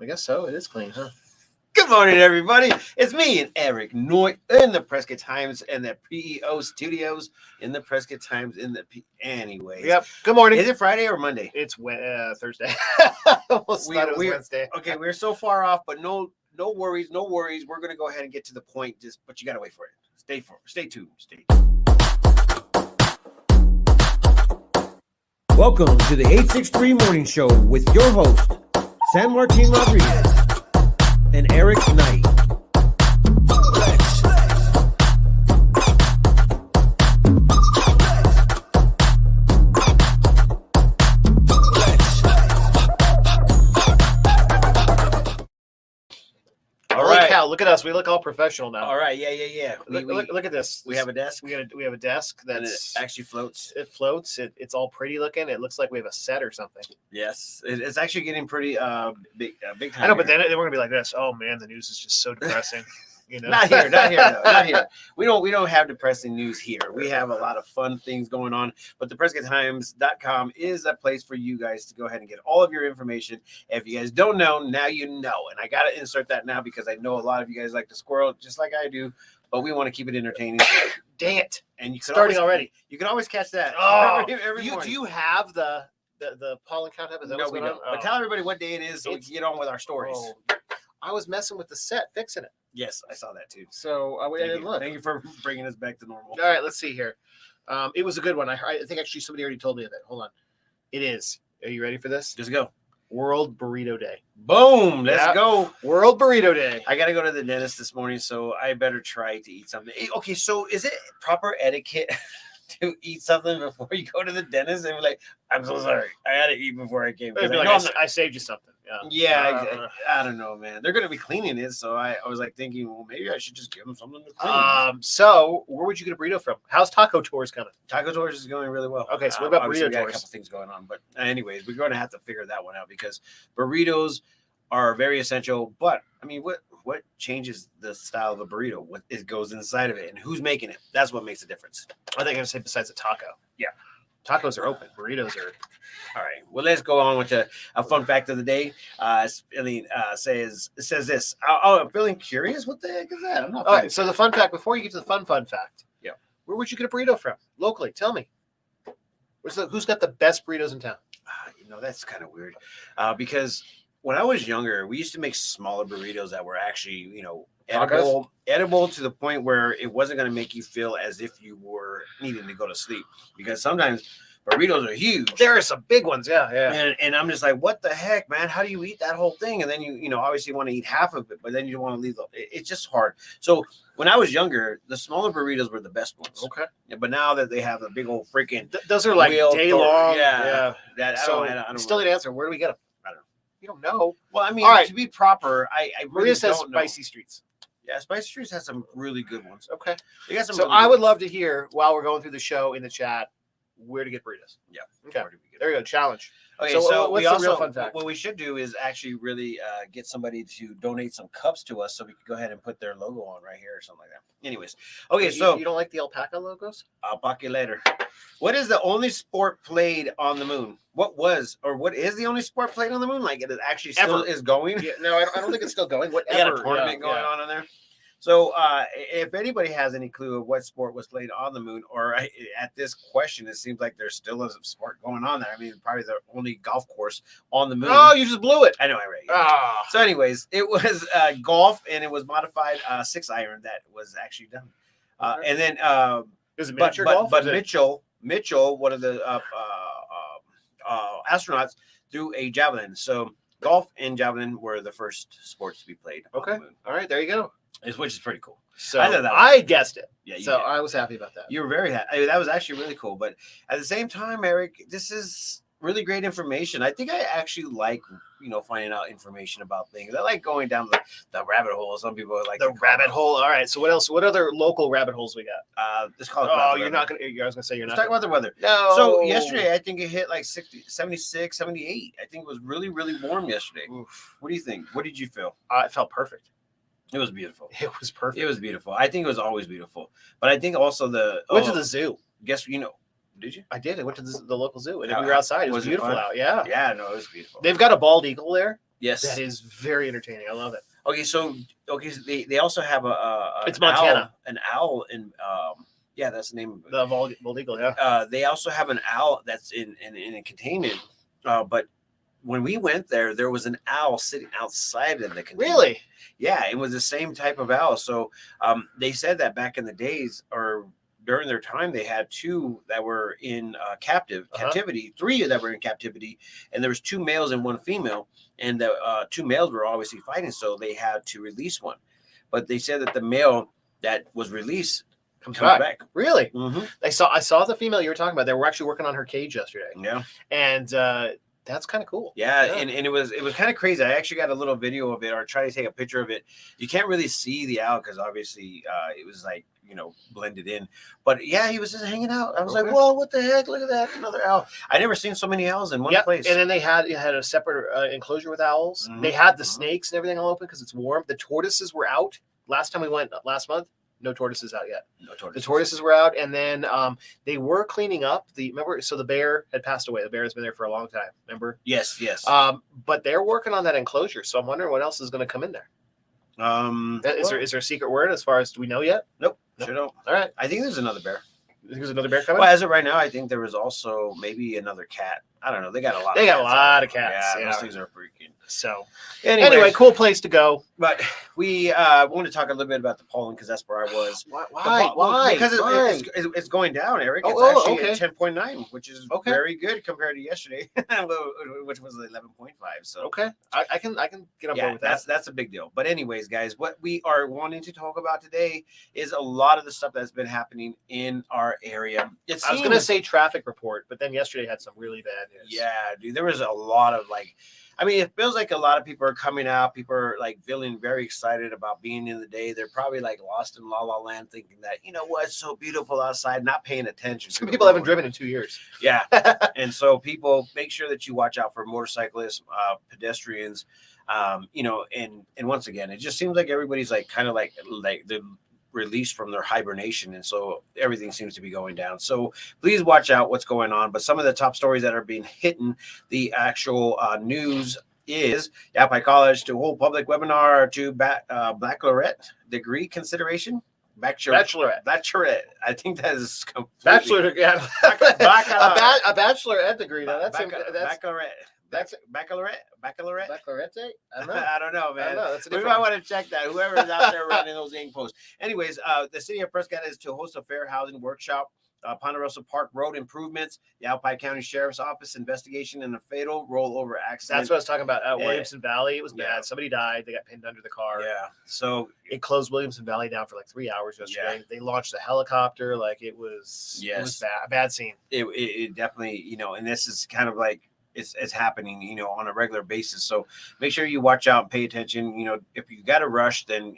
I guess so. It is clean, huh? Good morning, everybody. It's me and Eric Noy in the Prescott Times and the PEO studios in the Prescott Times anyways. Yep. Good morning. Is it Friday or Monday? It's Thursday. Almost thought it was Wednesday. Okay, we're so far off, but no worries. We're gonna go ahead and get to the point. But you gotta wait for it. Stay tuned. Welcome to the 863 Morning Show with your host, San Martin Rodriguez and Eric Knight. Holy cow, look at us. We look all professional now. All right, yeah. Look at this. We have a desk. We have a desk that actually floats. It floats. It's all pretty looking. It looks like we have a set or something. Yes, it's actually getting pretty big time. I know, but then we're gonna be like this. Oh man, the news is just so depressing. You know? Not here, not here. We don't have depressing news here. We have a lot of fun things going on. But the PrescottTimes.com is a place for you guys to go ahead and get all of your information. If you guys don't know, now you know. And I got to insert that now because I know a lot of you guys like to squirrel just like I do. But we want to keep it entertaining. Dang it! And you can already. You can always catch that. Oh, every morning. Do you have the pollen count up? Is that no, we don't. Oh. But tell everybody what day it is so we can get on with our stories. Oh. I was messing with the set, fixing it. Yes, I saw that too. So I didn't look. Thank you for bringing us back to normal. All right, let's see here. It was a good one. I think actually somebody already told me of it. Hold on. It is. Are you ready for this? Just go. World Burrito Day. Boom. Let's go. World Burrito Day. I got to go to the dentist this morning, so I better try to eat something. Okay, so is it proper etiquette to eat something before you go to the dentist? And be like, I'm so sorry. I had to eat before I came. I saved you something. Yeah, I don't know, man. They're going to be cleaning it, so I was like thinking, well, maybe I should just give them something to clean. So where would you get a burrito from? How's Taco Tours coming? Taco Tours is going really well. Okay, so what about burrito tours? A couple things going on, but anyways, we're going to have to figure that one out because burritos are very essential. But I mean, what changes the style of a burrito? What it goes inside of it, and who's making it? That's what makes a difference. I think I'm gonna say besides a taco. Yeah, tacos are open. Burritos are. All right. Well, let's go on with a fun fact of the day. Says this. I'm feeling curious. What the heck is that? I'm not. All right. So the fun fact before you get to the fun fact. Yeah. Where would you get a burrito from locally? Tell me. Who's got the best burritos in town? That's kind of weird. Because when I was younger, we used to make smaller burritos that were actually, edible to the point where it wasn't going to make you feel as if you were needing to go to sleep. Because sometimes burritos are huge. There are some big ones, yeah. And I'm just like, what the heck, man? How do you eat that whole thing? And then you obviously want to eat half of it, but then you don't want to leave it's just hard. So when I was younger, the smaller burritos were the best ones. Okay. Yeah, but now that they have a big old freaking those are like day long. Yeah. I don't still need to answer. Where do we get them? I don't know. You don't know. Well, I mean, all right. To be proper, I really says don't know. Spicy Streets. Yeah, Spicy Streets has some really good ones. Okay. They got some. So I would love to hear while we're going through the show in the chat where to get burritos. Yeah. Okay. There you go. Challenge. Okay. So what's the real fun fact? What we should do is actually really get somebody to donate some cups to us so we can go ahead and put their logo on right here or something like that. Anyways. Okay. So you don't like the alpaca logos? I'll buck you later. What is the only sport played on the moon? What is the only sport played on the moon? Like it actually still is going? Yeah, no, I don't think it's still going. Whatever. They got a tournament going on in there. So if anybody has any clue of what sport was played on the moon, or at this question, it seems like there's still a sport going on there. I mean, probably the only golf course on the moon. Oh, you just blew it. I know, right? Yeah. So anyways, it was golf, and it was modified 6-iron that was actually done. And then is it miniature golf? But Mitchell, one of the astronauts, threw a javelin. So golf and javelin were the first sports to be played on the moon. All right, there you go. Which is pretty cool. So I guessed it. Yeah. I was happy about that. You were very happy. I mean, that was actually really cool. But at the same time, Eric, this is really great information. I think I actually like, finding out information about things. I like going down the rabbit hole. Some people like the rabbit hole. All right. So what else? What other local rabbit holes we got? Let's call it. Oh, you're not going to, I was going to say you're not. Let's talk about the weather. No. So yesterday, I think it hit like 60, 76, 78. I think it was really, really warm yesterday. Oof. What do you think? What did you feel? It felt perfect. It was beautiful. It was perfect. It was beautiful. I think it was always beautiful. But I think also went to the zoo. Guess did you? I did. I went to the local zoo, and we were outside. It was beautiful out. Yeah. Yeah, no, it was beautiful. They've got a bald eagle there. Yes. That is very entertaining. I love it. Okay, so they also have It's Montana. an owl in yeah, that's the name. The bald eagle, yeah. They also have an owl that's in a containment. But when we went there, there was an owl sitting outside of the containment. Really? Yeah, it was the same type of owl. So they said that back in the days or during their time, they had 2 that were in captivity, 3 that were in captivity, and there was 2 males and 1 female, and the 2 males were obviously fighting, so they had to release one. But they said that the male that was released comes back. Really? Mm-hmm. I saw the female you were talking about. They were actually working on her cage yesterday. Yeah. And that's kind of cool. Yeah, and it was kind of crazy. I actually got a little video of it, or try to take a picture of it. You can't really see the owl because obviously it was like, blended in. But yeah, he was just hanging out. I was like, whoa, what the heck? Look at that, another owl. I never seen so many owls in one place. And then they had a separate enclosure with owls. Mm-hmm. They had the snakes and everything all open because it's warm. The tortoises were out last time we went last month. No tortoises out yet. No tortoises. The tortoises were out, and then they were cleaning up. So the bear had passed away. The bear has been there for a long time. Remember? Yes. But they're working on that enclosure. So I'm wondering what else is going to come in there. Is there a secret word as far as do we know yet? Nope. Sure don't. All right. I think there's another bear. There's another bear coming. Well, as of right now, I think there was also maybe another cat. I don't know. They got a lot. They got a lot of cats. Yeah, those things are freaking. So anyway, cool place to go. But we want to talk a little bit about the pollen because that's where I was. Why? Because it's going down, Eric. It's actually at 10.9, which is very good compared to yesterday, which was 11.5. So okay, I can get on board with that. That's a big deal. But anyways, guys, what we are wanting to talk about today is a lot of the stuff that's been happening in our area. I was going to say traffic report, but then yesterday had some really bad news. Yeah, dude, there was a lot of it feels like a lot of people are coming out. People are feeling very excited about being in the day. They're probably lost in la la land thinking that, it's so beautiful outside, not paying attention. Some people haven't driven in 2 years. Yeah. And so people make sure that you watch out for motorcyclists, pedestrians, and once again, it just seems like everybody's kind of like the released from their hibernation, and so everything seems to be going down. So please watch out what's going on. But some of the top stories that are being hitting the actual news is Yavapai College to hold public webinar to baccalaureate degree consideration. Bachelorette. I think that is bachelor. Yeah. A bachelorette degree. Now that's baccalaureate. That's baccalaureate. Bachelorette? I don't know. I don't know, man. I don't know. We might want to check that. Whoever is out there running those ink posts. Anyways, the city of Prescott is to host a fair housing workshop. Ponderosa Park Road improvements, the Yavapai County Sheriff's Office investigation in a fatal rollover accident. That's what I was talking about. Williamson Valley. It was bad. Somebody died. They got pinned under the car. Yeah. So it closed Williamson Valley down for 3 hours yesterday. Yeah. They launched a helicopter. It was bad. A bad scene. It definitely, and this is kind of it's happening, on a regular basis. So make sure you watch out and pay attention. If you got to rush, then,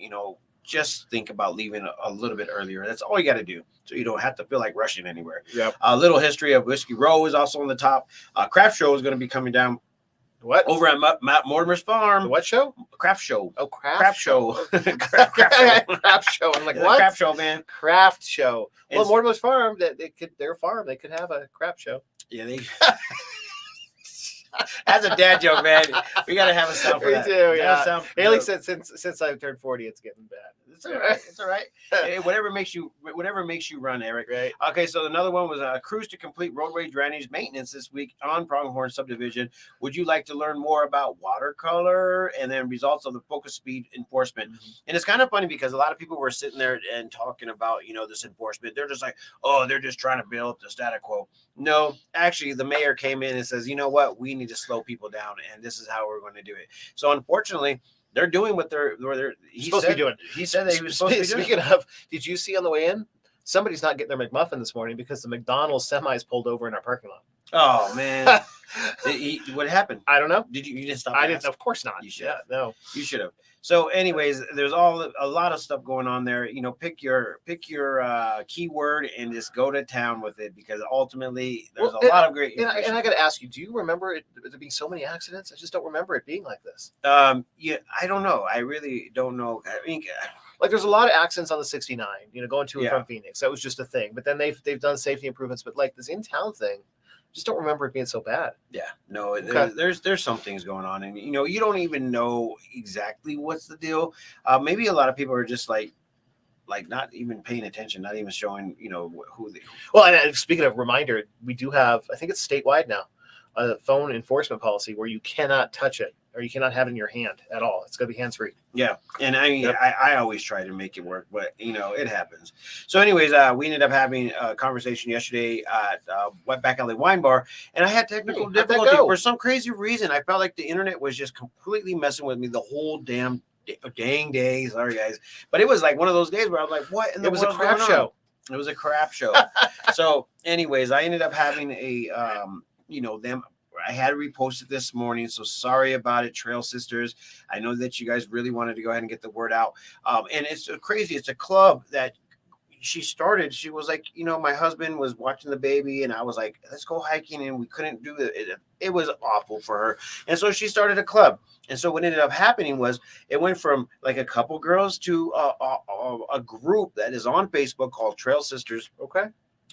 just think about leaving a little bit earlier. That's all you got to do. So you don't have to feel like rushing anywhere. Yeah. A little history of Whiskey Row is also on the top. Craft show is going to be coming down. What? Over at Matt Mortimer's farm. The what show? Craft show. Oh, craft show. Craft show. I'm like, what? Craft show, man. Craft show. Well, Mortimer's farm, their farm, they could have a craft show. Yeah, they. That's a dad joke, man. We gotta have a sound for that. We do, yeah. Haley said since I've turned 40, it's getting bad. It's all right. It's all right. Hey, whatever makes you run, Eric. Right. Okay, so another one was a cruise to complete roadway drainage maintenance this week on Pronghorn subdivision. Would you like to learn more about watercolor and then results of the focus speed enforcement? Mm-hmm. And it's kind of funny because a lot of people were sitting there and talking about, this enforcement. They're just like, oh, they're just trying to build the status quo. No, actually, the mayor came in and says, you know what? We need to slow people down, and this is how we're going to do it. So unfortunately, they're doing what they're supposed to be doing. He said that he was supposed to be doing. Speaking of, did you see on the way in? Somebody's not getting their McMuffin this morning because the McDonald's semis pulled over in our parking lot. Oh man, what happened? I don't know. You didn't stop? I didn't. Of course not. You should. Yeah, no. You should have. So, anyways, there's a lot of stuff going on there. Pick your keyword and just go to town with it because ultimately there's a lot of great. And I got to ask you, do you remember there being so many accidents? I just don't remember it being like this. Yeah, I don't know. I really don't know. I mean, there's a lot of accidents on the 69. Going to and from Phoenix. That was just a thing. But then they've done safety improvements. But this in town thing, Just don't remember it being so bad. Yeah, no, there's some things going on, and you don't even know exactly what's the deal. Maybe a lot of people are just like not even paying attention, not even showing who they. Well, and speaking of reminder, we do have, I think it's statewide now, a phone enforcement policy where you cannot touch it or you cannot have it in your hand at all. It's going to be hands free. Yeah, and I mean, I always try to make it work, but it happens. So, anyways, we ended up having a conversation yesterday at Back Alley Wine Bar, and I had technical difficulty for some crazy reason. I felt like the internet was just completely messing with me the whole dang day. Sorry, guys, but it was like one of those days where I was like, "What in the world?" It was a crap show. It was a crap show. So, anyways, I ended up having a them. I had reposted this morning, so sorry about it, Trail Sisters. I know that you guys really wanted to go ahead and get the word out. And it's crazy. It's a club that she started. She was like, my husband was watching the baby, and I was like, let's go hiking, and we couldn't do it. It was awful for her. And so she started a club. And so what ended up happening was it went from like a couple girls to a group that is on Facebook called Trail Sisters. Okay.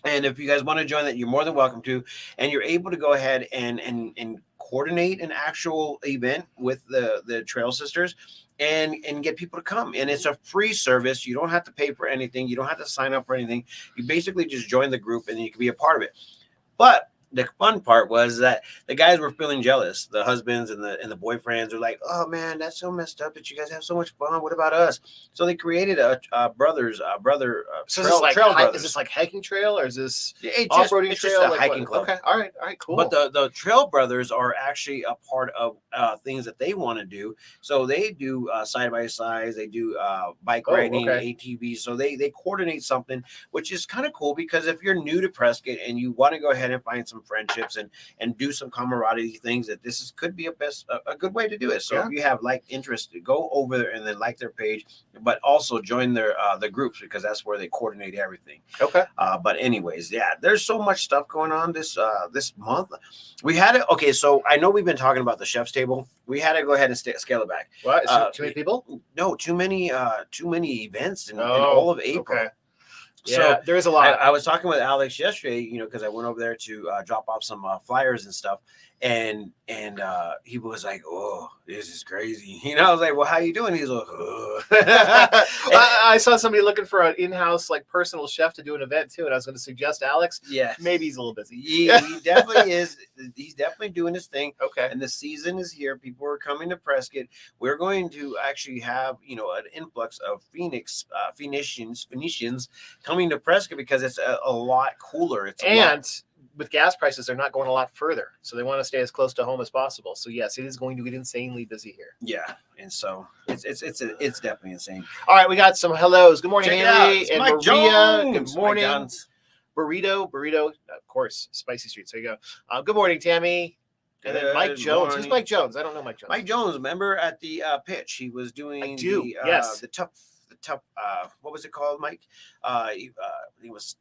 And if you guys want to join that, you're more than welcome to. And you're able to go ahead and coordinate an actual event with the Trail Sisters and get people to come. And it's a free service. You don't have to pay for anything. You don't have to sign up for anything. You basically just join the group and you can be a part of it. But the fun part was that the guys were feeling jealous. The husbands and the boyfriends were like, "Oh man, that's so messed up that you guys have so much fun. What about us?" So they created a brother. So trail brothers. Is this like hiking trail or is this off-roading trail? Just a hiking club. Okay, all right, cool. But the Trail Brothers are actually a part of things that they want to do. So they do side by sides. They do bike riding, ATVs. So they coordinate something, which is kind of cool because if you're new to Prescott and you want to go ahead and find some friendships and do some camaraderie things, that could be a good way to do it. So if you have interest, go over there and then like their page, but also join their the groups because that's where they coordinate everything. Okay. But anyways, there's so much stuff going on this month. We had it. Okay, so I know we've been talking about the chef's table. We had to go ahead and scale it back. What? Too many people? No, too many events in all of April. Okay. Yeah, so there is a lot. I was talking with Alex yesterday, because I went over there to drop off some flyers and stuff, and he was like, "Oh, this is crazy." I was like, "Well, how you doing?" He's like, "Oh." I saw somebody looking for an in-house personal chef to do an event too, and I was going to suggest Alex. Yeah, maybe he's a little busy. He definitely is. He's definitely doing his thing. Okay, and the season is here. People are coming to Prescott. We're going to actually have an influx of Phoenicians coming to Prescott because it's a lot cooler. With gas prices, they're not going a lot further, so they want to stay as close to home as possible. So yes, it is going to get insanely busy here. Yeah, and so it's definitely insane. All right, we got some hellos. Good morning, Henry and Mike Maria. Jones. Good morning, burrito. Of course, Spicy Streets. There you go. Good morning, Tammy. And then Mike Jones. Morning. Who's Mike Jones? I don't know Mike Jones. Mike Jones, remember at the pitch, he was doing the tough. What was it called, Mike? He was.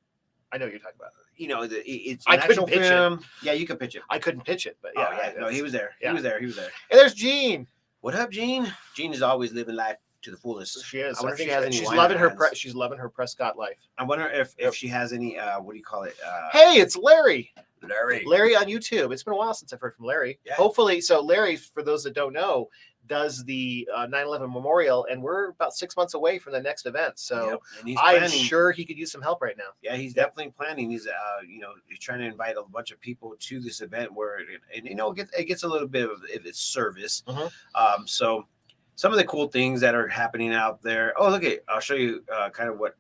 I know what you're talking about. It's I couldn't pitch it. Yeah, you could pitch it. I couldn't pitch it, but no, he was there. Yeah. He was there. And there's Jean. What up, Jean? Jean is always living life to the fullest. She is. I wonder if she has any. She's loving her Prescott life. I wonder if she has any. What do you call it? Hey, it's Larry. Larry on YouTube. It's been a while since I've heard from Larry. Yeah. Hopefully, so Larry, for those that don't know, does the 9/11 memorial, and we're about 6 months away from the next event. So I'm sure he could use some help right now. Yeah, he's definitely planning. He's he's trying to invite a bunch of people to this event where it gets a little bit of its service. Mm-hmm. So some of the cool things that are happening out there. Oh, look at! I'll show you kind of what.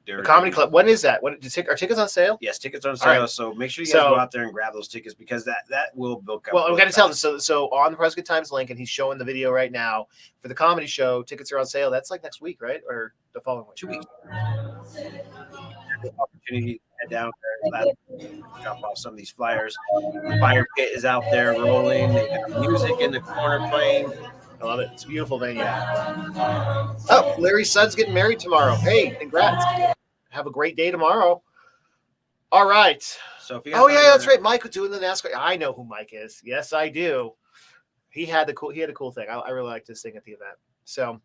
The comedy club. When is that? Are tickets on sale? Yes, tickets are on sale. Right. So make sure you guys go out there and grab those tickets because that will book up. Well, we got to tell them. So on the Prescott Times link, and he's showing the video right now for the comedy show. Tickets are on sale. That's like next week, right? Or the following week? 2 weeks. Opportunity to head down there, drop off some of these flyers. The fire pit is out there rolling. They got music in the corner playing. I love it. It's a beautiful venue. Oh, Larry's son's getting married tomorrow. Hey, congrats. Have a great day tomorrow. All right. So that's right. Mike was doing the NASCAR. I know who Mike is. Yes, I do. He had a cool thing. I really liked this thing at the event. So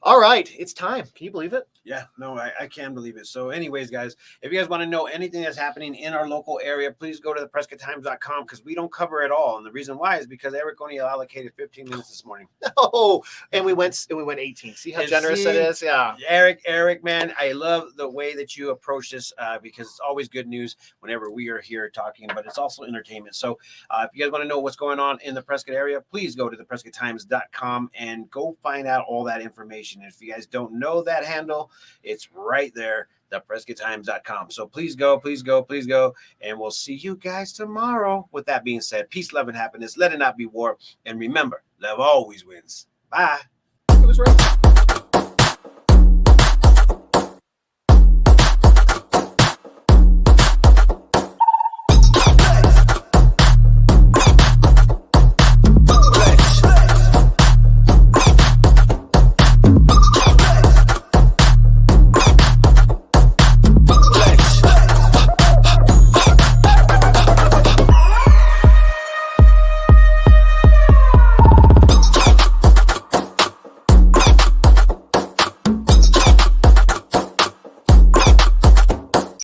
All right, it's time. Can you believe it? Yeah, no, I can't believe it. So anyways, guys, if you guys want to know anything that's happening in our local area, please go to theprescotttimes.com because we don't cover it all. And the reason why is because Eric only allocated 15 minutes this morning. Oh, and we went 18. See how generous it is? Yeah. Eric, man, I love the way that you approach this because it's always good news whenever we are here talking, but it's also entertainment. So if you guys want to know what's going on in the Prescott area, please go to theprescotttimes.com and go find out all that information. If you guys don't know that handle, it's right there, theprescotttimes.com. So please go, and we'll see you guys tomorrow. With that being said, peace, love, and happiness. Let it not be war. And remember, love always wins. Bye. It was right.